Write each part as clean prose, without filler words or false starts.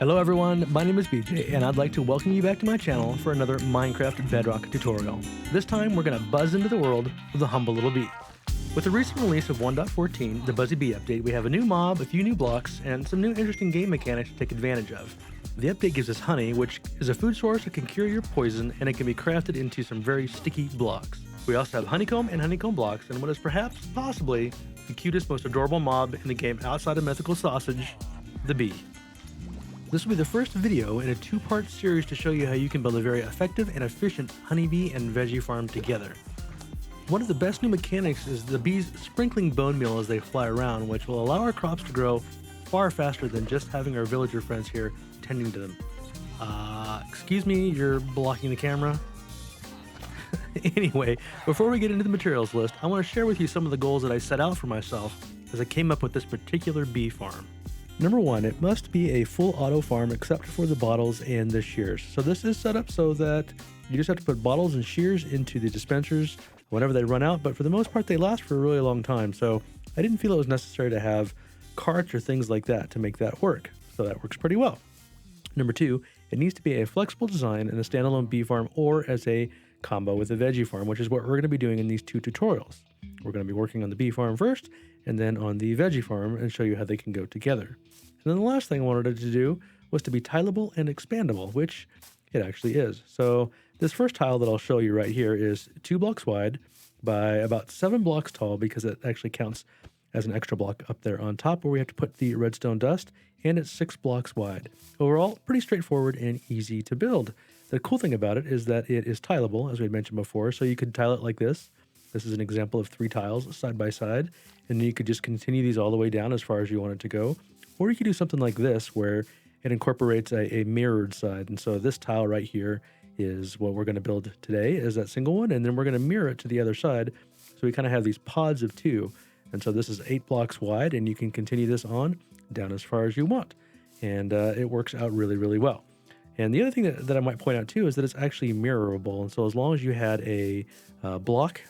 Hello everyone, my name is BJ and I'd like to welcome you back to my channel for another Minecraft Bedrock tutorial. This time we're going to buzz into the world of the humble little bee. With the recent release of 1.14, the Buzzy Bee update, we have a new mob, a few new blocks, and some new interesting game mechanics to take advantage of. The update gives us honey, which is a food source that can cure your poison and it can be crafted into some very sticky blocks. We also have honeycomb and honeycomb blocks and what is perhaps, possibly, the cutest, most adorable mob in the game outside of mythical sausage, the bee. This will be the first video in a two-part series to show you how you can build a very effective and efficient honeybee and veggie farm together. One of the best new mechanics is the bees sprinkling bone meal as they fly around, which will allow our crops to grow far faster than just having our villager friends here tending to them. Excuse me, you're blocking the camera? Anyway, before we get into the materials list, I want to share with you some of the goals that I set out for myself as I came up with this particular bee farm. Number one, it must be a full auto farm except for the bottles and the shears. So this is set up so that you just have to put bottles and shears into the dispensers whenever they run out, but for the most part they last for a really long time. So I didn't feel it was necessary to have carts or things like that to make that work. So that works pretty well. Number two, it needs to be a flexible design in a standalone bee farm or as a combo with a veggie farm, which is what we're going to be doing in these two tutorials. We're going to be working on the bee farm first and then on the veggie farm and show you how they can go together. And then the last thing I wanted it to do was to be tileable and expandable, which it actually is. So this first tile that I'll show you right here is 2 blocks wide by about 7 blocks tall because it actually counts as an extra block up there on top where we have to put the redstone dust, and it's 6 blocks wide. Overall, pretty straightforward and easy to build. The cool thing about it is that it is tileable, as we mentioned before, so you could tile it like this. This is an example of 3 tiles side by side, and then you could just continue these all the way down as far as you want it to go. Or you could do something like this where it incorporates a mirrored side. And so this tile right here is what we're going to build today, is that single one, and then we're going to mirror it to the other side. So we kind of have these pods of 2. And so this is 8 blocks wide, and you can continue this on down as far as you want. And it works out really, really well. And the other thing that I might point out too is that it's actually mirrorable. And so as long as you had a block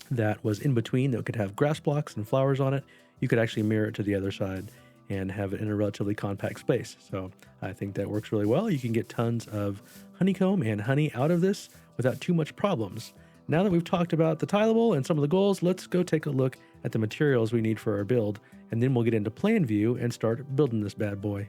that was in between that could have grass blocks and flowers on it, you could actually mirror it to the other side and have it in a relatively compact space. So I think that works really well. You can get tons of honeycomb and honey out of this without too much problems. Now that we've talked about the tileable and some of the goals, let's go take a look at the materials we need for our build, and then we'll get into plan view and start building this bad boy.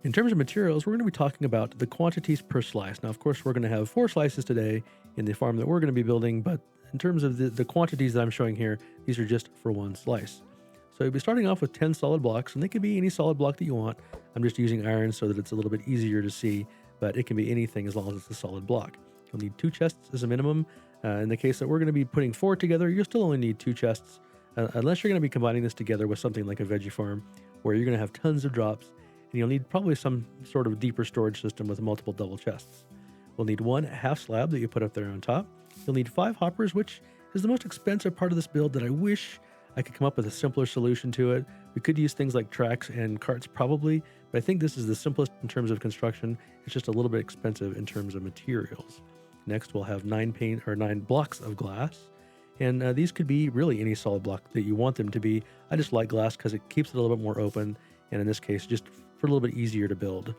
In terms of materials, we're going to be talking about the quantities per slice. Now, of course, we're going to have 4 slices today in the farm that we're going to be building, but in terms of the quantities that I'm showing here, these are just for 1 slice. So you'll be starting off with 10 solid blocks, and they can be any solid block that you want. I'm just using iron so that it's a little bit easier to see, but it can be anything as long as it's a solid block. You'll need 2 chests as a minimum. In the case that we're going to be putting 4 together, you'll still only need 2 chests, unless you're going to be combining this together with something like a veggie farm, where you're going to have tons of drops, and you'll need probably some sort of deeper storage system with multiple double chests. We'll need 1 half slab that you put up there on top. You'll need 5 hoppers, which is the most expensive part of this build that I wish I could come up with a simpler solution to it. We could use things like tracks and carts probably, but I think this is the simplest in terms of construction. It's just a little bit expensive in terms of materials. Next, we'll have 9 blocks of glass, and these could be really any solid block that you want them to be. I just like glass because it keeps it a little bit more open, and in this case, just for a little bit easier to build.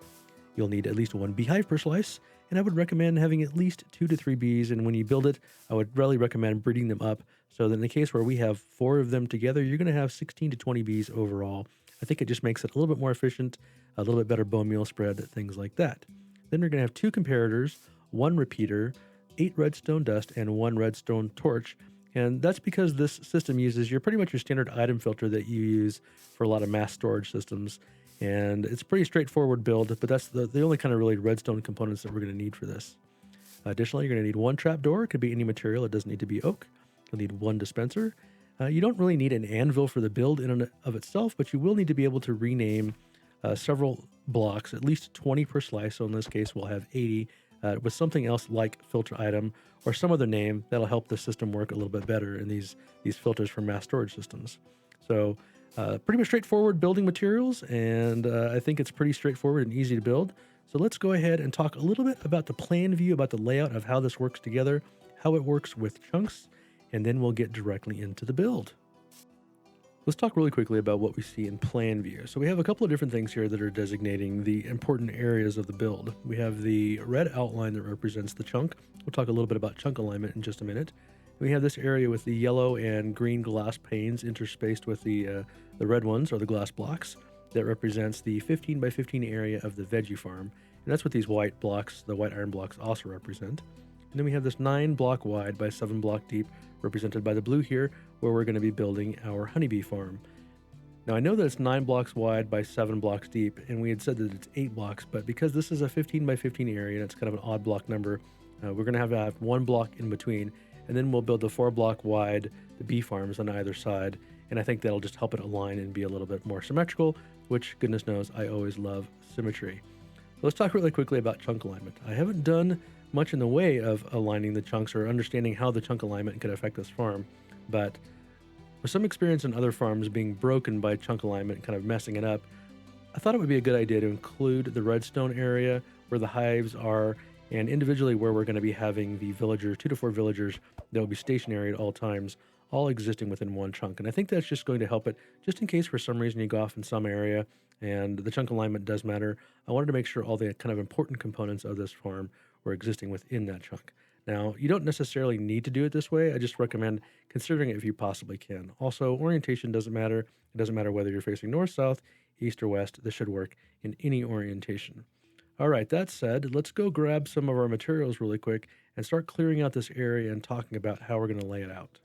You'll need at least 1 beehive per slice, and I would recommend having at least 2 to 3 bees, and when you build it, I would really recommend breeding them up, so that in the case where we have 4 of them together, you're going to have 16 to 20 bees overall. I think it just makes it a little bit more efficient, a little bit better bone meal spread, things like that. Then we're going to have 2 comparators, 1 repeater, 8 redstone dust, and 1 redstone torch. And that's because this system uses pretty much your standard item filter that you use for a lot of mass storage systems. And it's a pretty straightforward build, but that's the only kind of really redstone components that we're going to need for this. Additionally, you're going to need 1 trapdoor. It could be any material. It doesn't need to be oak. You'll need 1 dispenser. You don't really need an anvil for the build in and of itself, but you will need to be able to rename several blocks, at least 20 per slice. So in this case, we'll have 80 with something else like filter item or some other name that'll help the system work a little bit better in these filters for mass storage systems. So pretty much straightforward building materials, and I think it's pretty straightforward and easy to build. So let's go ahead and talk a little bit about the plan view, about the layout of how this works together, how it works with chunks, and then we'll get directly into the build. Let's talk really quickly about what we see in plan view. So we have a couple of different things here that are designating the important areas of the build. We have the red outline that represents the chunk. We'll talk a little bit about chunk alignment in just a minute. We have this area with the yellow and green glass panes interspaced with the red ones, or the glass blocks, that represents the 15 by 15 area of the veggie farm. And that's what these white blocks, the white iron blocks, also represent. And then we have this 9 block wide by 7 block deep, represented by the blue here, where we're going to be building our honeybee farm. Now I know that it's 9 blocks wide by 7 blocks deep, and we had said that it's 8 blocks, but because this is a 15 by 15 area and it's kind of an odd block number, we're going to have 1 block in between, and then we'll build the 4 block wide, the bee farms on either side, and I think that'll just help it align and be a little bit more symmetrical, which goodness knows I always love symmetry. Let's talk really quickly about chunk alignment. I haven't done much in the way of aligning the chunks or understanding how the chunk alignment could affect this farm, but with some experience in other farms being broken by chunk alignment and kind of messing it up, I thought it would be a good idea to include the redstone area where the hives are, and individually where we're going to be having the villagers, 2 to 4 villagers that will be stationary at all times, all existing within one chunk. And I think that's just going to help it, just in case for some reason you go off in some area and the chunk alignment does matter. I wanted to make sure all the kind of important components of this farm were existing within that chunk. Now, you don't necessarily need to do it this way. I just recommend considering it if you possibly can. Also, orientation doesn't matter. It doesn't matter whether you're facing north, south, east, or west. This should work in any orientation. All right, that said, let's go grab some of our materials really quick and start clearing out this area and talking about how we're going to lay it out.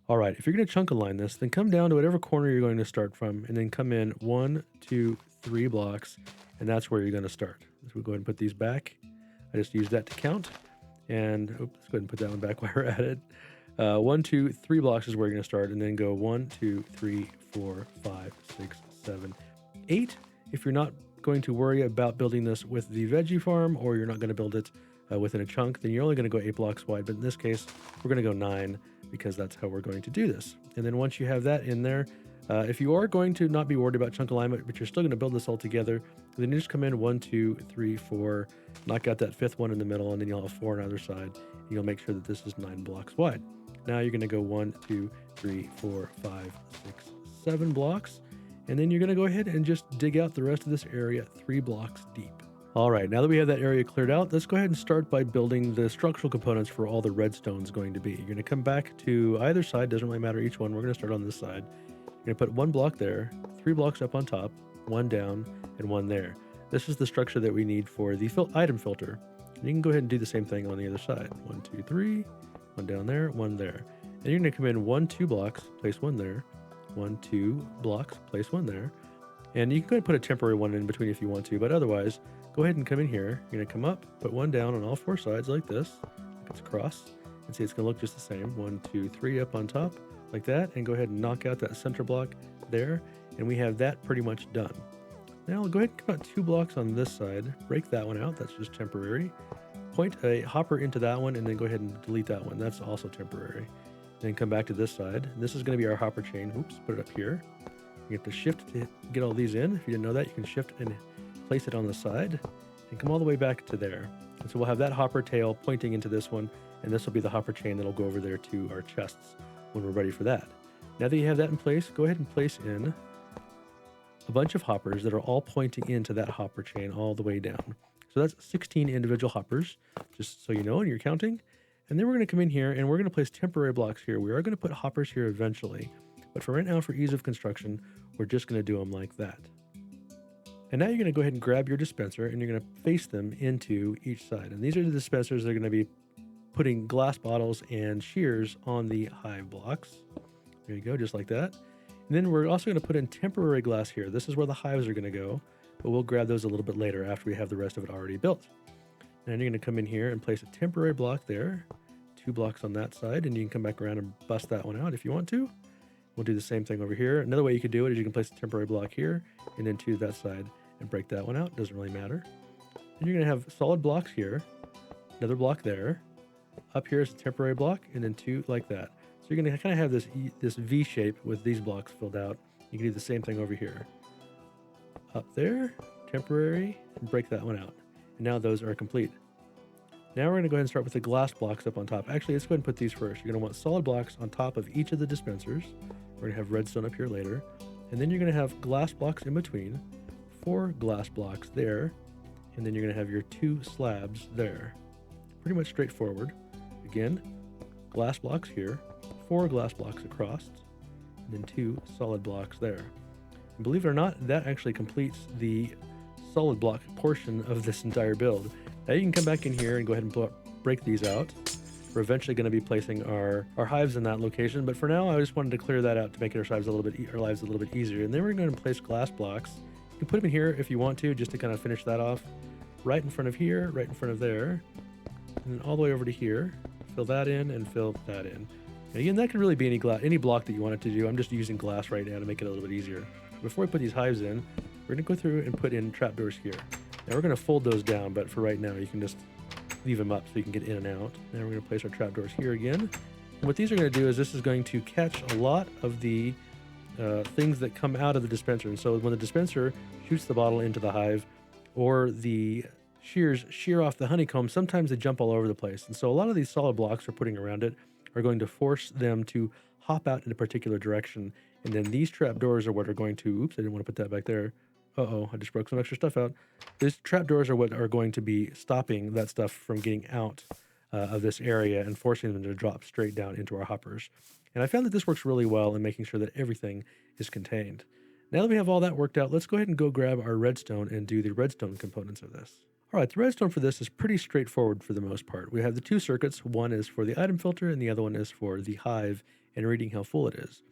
All right, if you're going to chunk align this, then come down to whatever corner you're going to start from, and then come in 1, 2, 3 blocks, and that's where you're going to start. So we'll go ahead and put these back. I just used that to count. And let's go ahead and put that one back while we're at it. 1, 2, 3 blocks is where you're going to start, and then go 1, 2, 3, 4, 5, 6, 7, 8. If you're not going to worry about building this with the veggie farm, or you're not going to build it within a chunk, then you're only going to go 8 blocks wide. But in this case, we're going to go 9 because that's how we're going to do this. And then once you have that in there, if you are going to not be worried about chunk alignment, but you're still going to build this all together, then you just come in 1, 2, 3, 4, knock out that 5th one in the middle, and then you'll have 4 on either side. And you'll make sure that this is 9 blocks wide. Now you're going to go 1, 2, 3, 4, 5, 6, 7 blocks, and then you're going to go ahead and just dig out the rest of this area 3 blocks deep. All right, now that we have that area cleared out, let's go ahead and start by building the structural components for all the redstone's going to be. You're going to come back to either side, doesn't really matter each one. We're going to start on this side. You're going to put 1 block there, 3 blocks up on top, 1 down, and 1 there. This is the structure that we need for the item filter. And you can go ahead and do the same thing on the other side. 1, 2, 3, 1 down there, 1 there. And you're going to come in 1, 2 blocks, place 1 there, 1, 2 blocks, place 1 there. And you can go ahead and put a temporary one in between if you want to, but otherwise, go ahead and come in here. You're going to come up, put 1 down on all 4 sides like this. It's across. And see, it's going to look just the same. 1, 2, 3 up on top like that. And go ahead and knock out that center block there. And we have that pretty much done. Now I'll go ahead and come out 2 blocks on this side. Break that one out. That's just temporary. Point a hopper into that one and then go ahead and delete that one. That's also temporary. Then come back to this side. This is going to be our hopper chain. Oops, put it up here. You have to shift to get all these in. If you didn't know that, you can shift and place it on the side and come all the way back to there. And so we'll have that hopper tail pointing into this one, and this will be the hopper chain that'll go over there to our chests when we're ready for that. Now that you have that in place, go ahead and place in a bunch of hoppers that are all pointing into that hopper chain all the way down. So that's 16 individual hoppers, just so you know, and you're counting. And then we're going to come in here and we're going to place temporary blocks here. We are going to put hoppers here eventually, but for right now, for ease of construction, we're just going to do them like that. And now you're going to go ahead and grab your dispenser and you're going to face them into each side. And these are the dispensers that are going to be putting glass bottles and shears on the hive blocks. There you go, just like that. And then we're also going to put in temporary glass here. This is where the hives are going to go, but we'll grab those a little bit later after we have the rest of it already built. And you're going to come in here and place a temporary block there, 2 blocks on that side, and you can come back around and bust that one out if you want to. We'll do the same thing over here. Another way you could do it is you can place a temporary block here and then 2 that side and break that one out. Doesn't really matter. And you're going to have solid blocks here, another block there. Up here is a temporary block, and then 2 like that. So you're going to kind of have this V shape with these blocks filled out. You can do the same thing over here. Up there, temporary, and break that one out. And now those are complete. Now we're going to go ahead and start with the glass blocks up on top. Actually, let's go ahead and put these first. You're going to want solid blocks on top of each of the dispensers. We're gonna have redstone up here later. And then you're gonna have glass blocks in between, 4 glass blocks there, and then you're gonna have your 2 slabs there. Pretty much straightforward. Again, glass blocks here, 4 glass blocks across, and then 2 solid blocks there. And believe it or not, that actually completes the solid block portion of this entire build. Now you can come back in here and go ahead and break these out. We're eventually going to be placing our hives in that location, but for now I just wanted to clear that out to make our lives a little bit easier. And then we're going to place glass blocks. You can put them in here if you want to, just to kind of finish that off. Right in front of here, right in front of there, and then all the way over to here. Fill that in and fill that in. And again, that could really be any block that you want it to do. I'm just using glass right now to make it a little bit easier. Before we put these hives in, we're going to go through and put in trapdoors here. Now we're going to fold those down, but for right now you can just leave them up so you can get in and out. Now we're going to place our trapdoors here again. And what these are going to do is this is going to catch a lot of the things that come out of the dispenser. And so when the dispenser shoots the bottle into the hive, or the shears shear off the honeycomb, sometimes they jump all over the place. And so a lot of these solid blocks we're putting around it are going to force them to hop out in a particular direction. And then these trapdoors are what are going to, oops, I didn't want to put that back there. Uh-oh, I just broke some extra stuff out. These trapdoors are what are going to be stopping that stuff from getting out of this area and forcing them to drop straight down into our hoppers. And I found that this works really well in making sure that everything is contained. Now that we have all that worked out, let's go ahead and go grab our redstone and do the redstone components of this. All right, the redstone for this is pretty straightforward for the most part. We have the 2 circuits. One is for the item filter and the other one is for the hive and reading how full it is.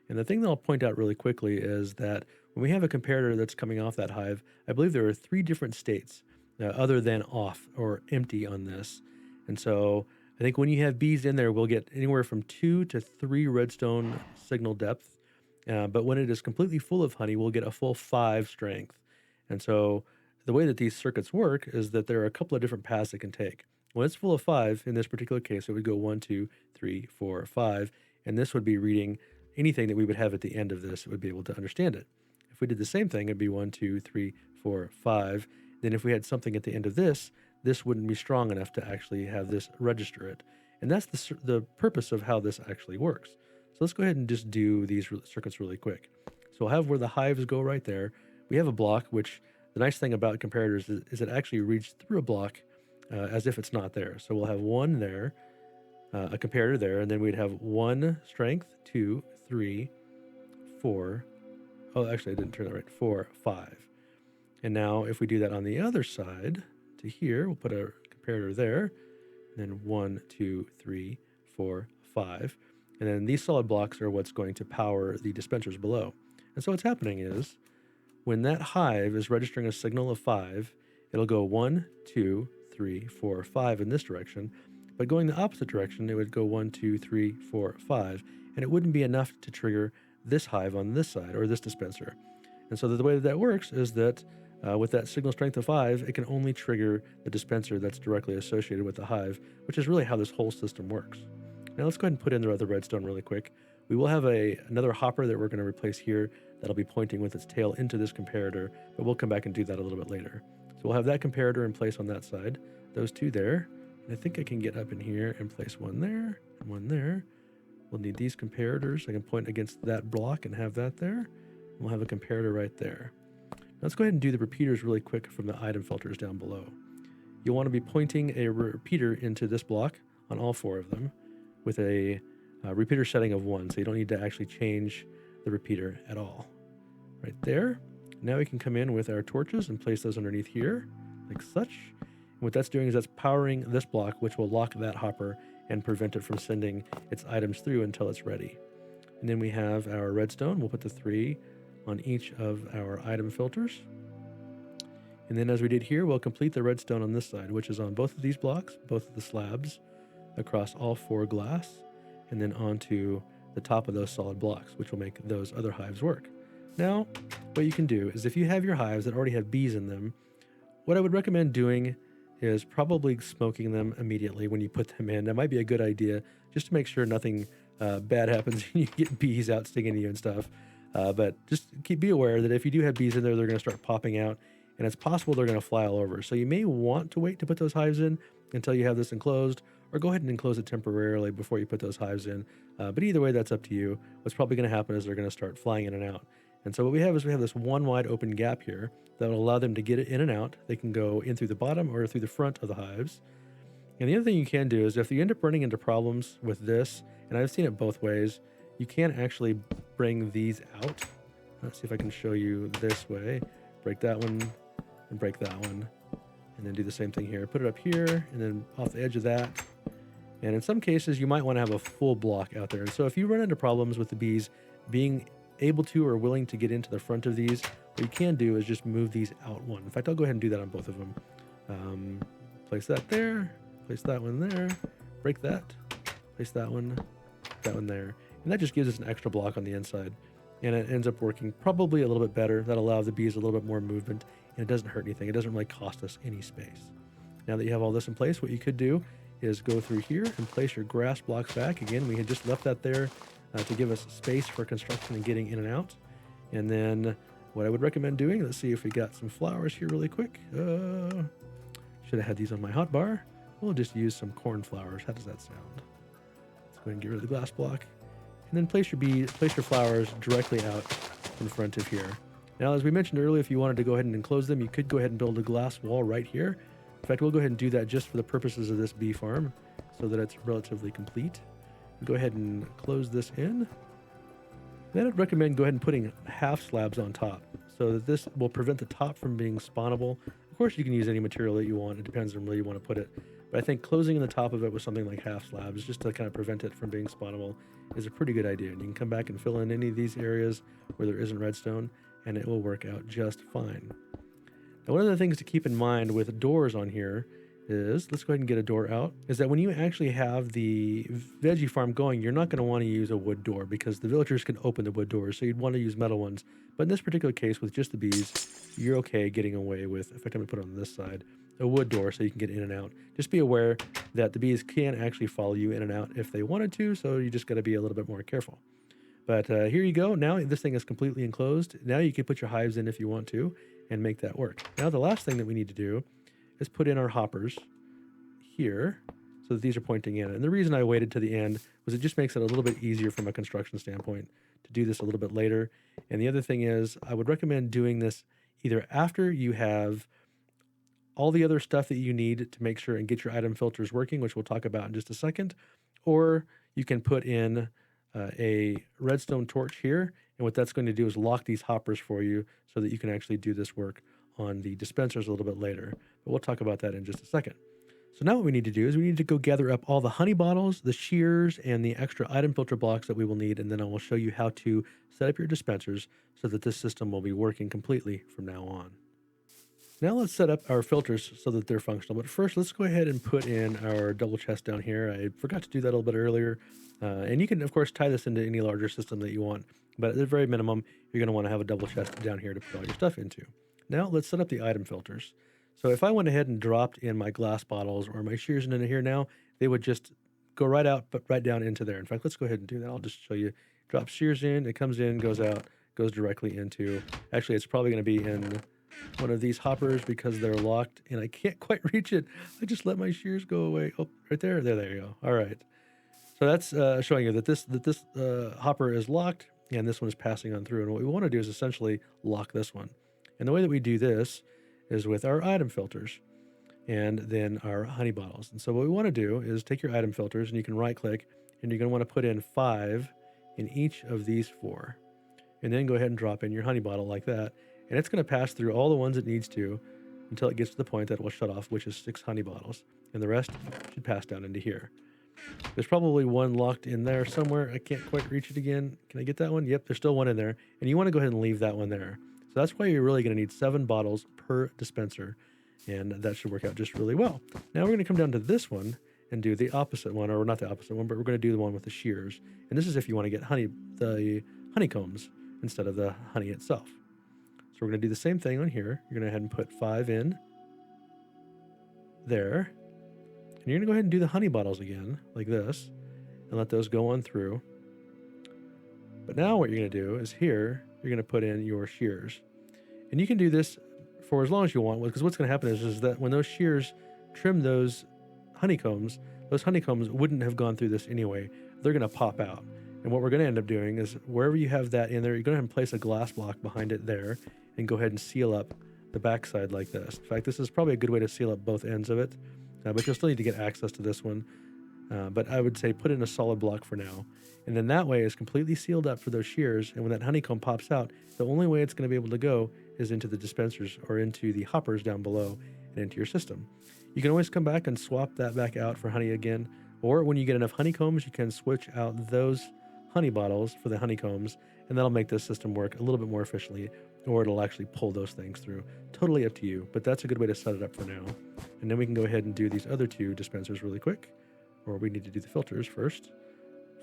And the thing that I'll point out really quickly is that when we have a comparator that's coming off that hive, I believe there are 3 different states other than off or empty on this. And so I think when you have bees in there, we'll get anywhere from 2 to 3 redstone signal depth. But when it is completely full of honey, we'll get a full 5 strength. And so the way that these circuits work is that there are a couple of different paths it can take. When it's full of 5, in this particular case, it would go 1, 2, 3, 4, 5. And this would be reading anything that we would have at the end of this. It would be able to understand it. If we did the same thing, it'd be 1, 2, 3, 4, 5. Then if we had something at the end of this, this wouldn't be strong enough to actually have this register it. And that's the purpose of how this actually works. So let's go ahead and just do these circuits really quick. So we'll have where the hives go right there. We have a block, which the nice thing about comparators is it actually reads through a block as if it's not there. So we'll have 1 there, a comparator there, and then we'd have 1 strength, 2, 3, 4. Oh, actually, I didn't turn that right. 4, 5. And now if we do that on the other side to here, we'll put a comparator there, and then 1, 2, 3, 4, 5. And then these solid blocks are what's going to power the dispensers below. And so what's happening is when that hive is registering a signal of 5, it'll go 1, 2, 3, 4, 5 in this direction. But going the opposite direction, it would go 1, 2, 3, 4, 5. And it wouldn't be enough to trigger this hive on this side or this dispenser. And so the way that works is that with that signal strength of 5, it can only trigger the dispenser that's directly associated with the hive, which is really how this whole system works. Now let's go ahead and put in the other redstone really quick. We will have another hopper that we're going to replace here that'll be pointing with its tail into this comparator, but we'll come back and do that a little bit later. So we'll have that comparator in place on that side, those 2 there. And I think I can get up in here and place 1 there and 1 there. We'll need these comparators. I can point against that block and have that there. And we'll have a comparator right there. Now let's go ahead and do the repeaters really quick from the item filters down below. You'll want to be pointing a repeater into this block on all 4 of them with a repeater setting of 1, so you don't need to actually change the repeater at all. Right there. Now we can come in with our torches and place those underneath here, like such. And what that's doing is that's powering this block, which will lock that hopper and prevent it from sending its items through until it's ready. And then we have our redstone. We'll put the 3 on each of our item filters. And then as we did here, we'll complete the redstone on this side, which is on both of these blocks, both of the slabs, across all 4 glass, and then onto the top of those solid blocks, which will make those other hives work. Now, what you can do is if you have your hives that already have bees in them, what I would recommend doing is probably smoking them immediately when you put them in. That might be a good idea, just to make sure nothing bad happens and you get bees out stinging you and stuff. But just be aware that if you do have bees in there, they're going to start popping out, and it's possible they're going to fly all over. So you may want to wait to put those hives in until you have this enclosed, or go ahead and enclose it temporarily before you put those hives in. But either way, that's up to you. What's probably going to happen is they're going to start flying in and out. And so what we have is we have this one wide open gap here that will allow them to get it in and out. They can go in through the bottom or through the front of the hives. And the other thing you can do is if you end up running into problems with this, and I've seen it both ways, you can actually bring these out. Let's see if I can show you this way. Break that one and break that one. And then do the same thing here. Put it up here and then off the edge of that. And in some cases, you might want to have a full block out there. And so if you run into problems with the bees being able to or willing to get into the front of these, what you can do is just move these out one. In fact, I'll go ahead and do that on both of them. Place that there, place that one there, break that, place that one there. And that just gives us an extra block on the inside. And it ends up working probably a little bit better. That allows the bees a little bit more movement, and it doesn't hurt anything. It doesn't really cost us any space. Now that you have all this in place, what you could do is go through here and place your grass blocks back. Again, we had just left that there to give us space for construction and getting in and out. And then what I would recommend doing, let's see if we got some flowers here really quick. Should have had these on my hotbar. We'll just use some corn flowers. How does that sound? Let's go ahead and get rid of the glass block. And then place your flowers directly out in front of here. Now, as we mentioned earlier, if you wanted to go ahead and enclose them, you could go ahead and build a glass wall right here. In fact, we'll go ahead and do that just for the purposes of this bee farm so that it's relatively complete. Go ahead and close this in. Then I'd recommend go ahead and putting half slabs on top so that this will prevent the top from being spawnable. Of course, you can use any material that you want. It depends on where you want to put it. But I think closing in the top of it with something like half slabs, just to kind of prevent it from being spawnable, is a pretty good idea. And you can come back and fill in any of these areas where there isn't redstone, and it will work out just fine. Now, one of the things to keep in mind with doors on here is, let's go ahead and get a door out, is that when you actually have the veggie farm going, you're not going to want to use a wood door because the villagers can open the wood doors, so you'd want to use metal ones. But in this particular case, with just the bees, you're okay getting away with, in fact, I'm going to put it on this side, a wood door so you can get in and out. Just be aware that the bees can actually follow you in and out if they wanted to, so you just got to be a little bit more careful. But here you go. Now this thing is completely enclosed. Now you can put your hives in if you want to and make that work. Now the last thing that we need to do is put in our hoppers here so that these are pointing in. And the reason I waited to the end was it just makes it a little bit easier from a construction standpoint to do this a little bit later. And the other thing is I would recommend doing this either after you have all the other stuff that you need to make sure and get your item filters working, which we'll talk about in just a second, or you can put in a redstone torch here. And what that's going to do is lock these hoppers for you so that you can actually do this work on the dispensers a little bit later. But we'll talk about that in just a second. So now what we need to do is we need to go gather up all the honey bottles, the shears, and the extra item filter blocks that we will need. And then I will show you how to set up your dispensers so that this system will be working completely from now on. Now let's set up our filters so that they're functional. But first, let's go ahead and put in our double chest down here. I forgot to do that a little bit earlier. And you can, of course, tie this into any larger system that you want. But at the very minimum, you're going to want to have a double chest down here to put all your stuff into. Now let's set up the item filters. So if I went ahead and dropped in my glass bottles or my shears into here now, they would just go right out, but right down into there. In fact, let's go ahead and do that. I'll just show you. Drop shears in, it comes in, goes out, goes directly into, actually it's probably going to be in one of these hoppers because they're locked and I can't quite reach it. I just let my shears go away. Oh, right there. There you go. All right. So that's showing you that this hopper is locked and this one is passing on through. And what we want to do is essentially lock this one. And the way that we do this is with our item filters and then our honey bottles. And so what we want to do is take your item filters and you can right click and you're going to want to put in 5 in each of these 4. And then go ahead and drop in your honey bottle like that. And it's going to pass through all the ones it needs to until it gets to the point that it will shut off, which is 6 honey bottles. And the rest should pass down into here. There's probably one locked in there somewhere. I can't quite reach it again. Can I get that one? Yep, there's still one in there. And you want to go ahead and leave that one there. So that's why you're really going to need 7 bottles per dispenser. And that should work out just really well. Now we're going to come down to this one and do the opposite one, or not the opposite one, but we're going to do the one with the shears. And this is if you want to get the honeycombs instead of the honey itself. So we're going to do the same thing on here. You're going to go ahead and put 5 in there. And you're going to go ahead and do the honey bottles again, like this, and let those go on through. But now what you're going to do is here, you're going to put in your shears. And you can do this for as long as you want, because what's going to happen is that when those shears trim those honeycombs, those honeycombs wouldn't have gone through this anyway. They're going to pop out. And what we're going to end up doing is wherever you have that in there, you're going to place a glass block behind it there and go ahead and seal up the backside like this. In fact, this is probably a good way to seal up both ends of it, but you'll still need to get access to this one. But I would say put in a solid block for now. And then that way it's completely sealed up for those shears. And when that honeycomb pops out, the only way it's going to be able to go is into the dispensers or into the hoppers down below and into your system. You can always come back and swap that back out for honey again. Or when you get enough honeycombs, you can switch out those honey bottles for the honeycombs, and that'll make this system work a little bit more efficiently, or it'll actually pull those things through. Totally up to you, but that's a good way to set it up for now. And then we can go ahead and do these other two dispensers really quick, or we need to do the filters first.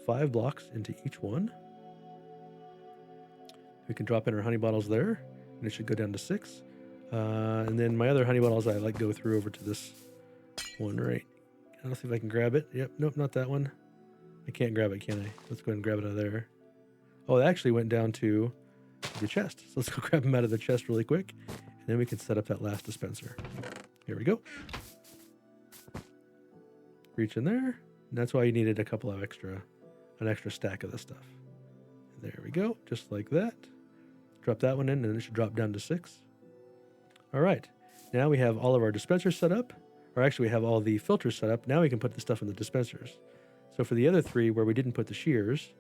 5 blocks into each one. We can drop in our honey bottles there, and it should go down to 6. And then my other honey bottles, I like go through over to this one right. I don't see if I can grab it. Yep, nope, not that one. I can't grab it, can I? Let's go ahead and grab it out of there. Oh, it actually went down to the chest. So let's go grab them out of the chest really quick, and then we can set up that last dispenser. Here we go. Reach in there. And that's why you needed a couple of an extra stack of this stuff. And there we go, just like that. Drop that one in, and it should drop down to 6. All right, now we have all of our dispensers set up, or actually we have all the filters set up. Now we can put the stuff in the dispensers. So for the other 3 where we didn't put the shears,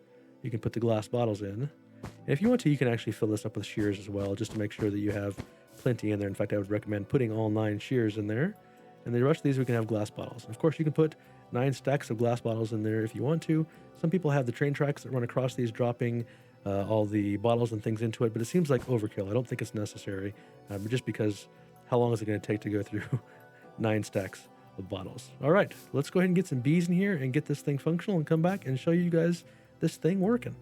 you can put the glass bottles in. And if you want to, you can actually fill this up with shears as well, just to make sure that you have plenty in there. In fact, I would recommend putting all 9 shears in there. And the rest of these we can have glass bottles. And of course, you can put 9 stacks of glass bottles in there if you want to. Some people have the train tracks that run across these, dropping all the bottles and things into it, but it seems like overkill. I don't think it's necessary, just because how long is it going to take to go through 9 stacks of bottles? All right, let's go ahead and get some bees in here and get this thing functional and come back and show you guys this thing working.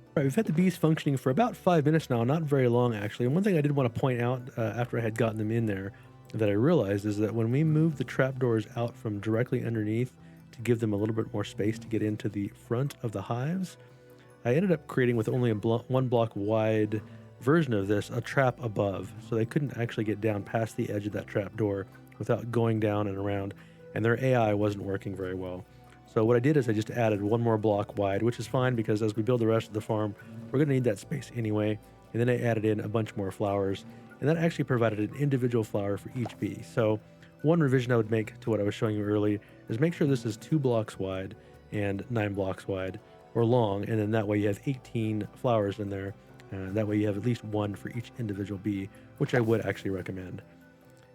All right, we've had the bees functioning for about 5 minutes now, not very long actually. And one thing I did want to point out after I had gotten them in there that I realized is that when we moved the trapdoors out from directly underneath to give them a little bit more space to get into the front of the hives, I ended up creating with only a 1 block wide version of this, a trap above. So they couldn't actually get down past the edge of that trapdoor without going down and around, and their AI wasn't working very well. So what I did is I just added 1 more block wide, which is fine because as we build the rest of the farm, we're going to need that space anyway. And then I added in a bunch more flowers, and that actually provided an individual flower for each bee. So one revision I would make to what I was showing you earlier is make sure this is 2 blocks wide and 9 blocks wide or long, and then that way you have 18 flowers in there. That way you have at least 1 for each individual bee, which I would actually recommend.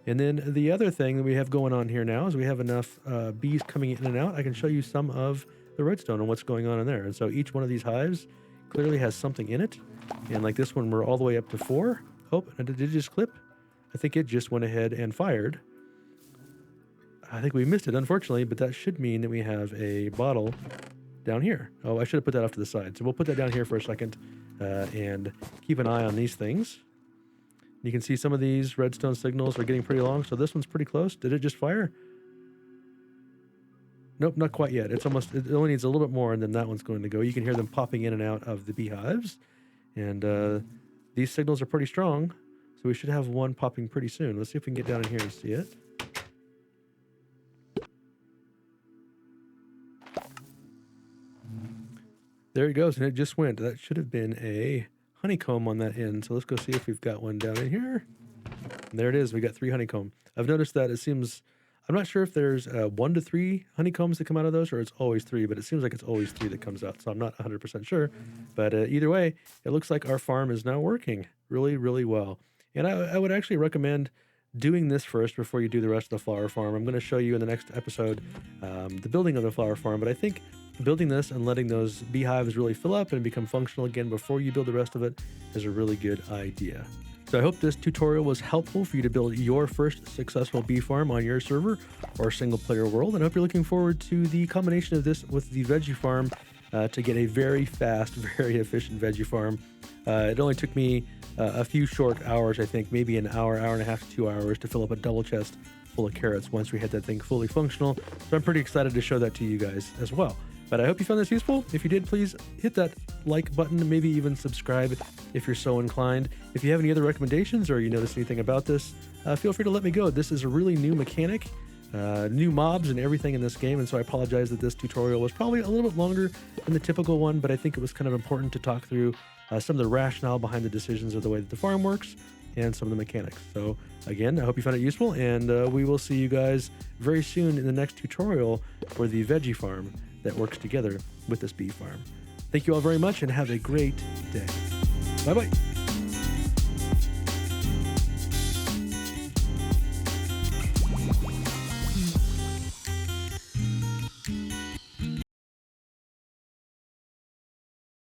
And then the other thing that we have going on here now is we have enough bees coming in and out. I can show you some of the redstone and what's going on in there. And so each one of these hives clearly has something in it. And like this one, we're all the way up to 4. Oh, did it just clip? I think it just went ahead and fired. I think we missed it, unfortunately, but that should mean that we have a bottle down here. Oh, I should have put that off to the side. So we'll put that down here for a second and keep an eye on these things. You can see some of these redstone signals are getting pretty long. So this one's pretty close. Did it just fire? Nope, not quite yet. It only needs a little bit more, and then that one's going to go. You can hear them popping in and out of the beehives. And these signals are pretty strong. So we should have one popping pretty soon. Let's see if we can get down in here and see it. There it goes, and it just went. That should have been a honeycomb on that end. So let's go see if we've got one down in here. And there it is. We got 3 honeycomb. I've noticed that it seems, I'm not sure if there's 1 to 3 honeycombs that come out of those, or it's always 3, but it seems like it's always 3 that comes out. So I'm not 100% sure. But either way, it looks like our farm is now working really, really well. And I would actually recommend doing this first before you do the rest of the flower farm. I'm going to show you in the next episode the building of the flower farm, but I think building this and letting those beehives really fill up and become functional again before you build the rest of it is a really good idea. So I hope this tutorial was helpful for you to build your first successful bee farm on your server or single player world, and I hope you're looking forward to the combination of this with the veggie farm to get a very fast, very efficient veggie farm. It only took me a few short hours, I think, maybe an hour, hour and a half to 2 hours to fill up a double chest full of carrots once we had that thing fully functional. So I'm pretty excited to show that to you guys as well. But I hope you found this useful. If you did, please hit that like button, maybe even subscribe if you're so inclined. If you have any other recommendations or you notice anything about this, feel free to let me go. This is a really new mechanic new mobs and everything in this game, and so I apologize that this tutorial was probably a little bit longer than the typical one, but I think it was kind of important to talk through some of the rationale behind the decisions of the way that the farm works and some of the mechanics. So again, I hope you found it useful, and we will see you guys very soon in the next tutorial for the veggie farm that works together with this bee farm. Thank you all very much and have a great day. Bye-bye.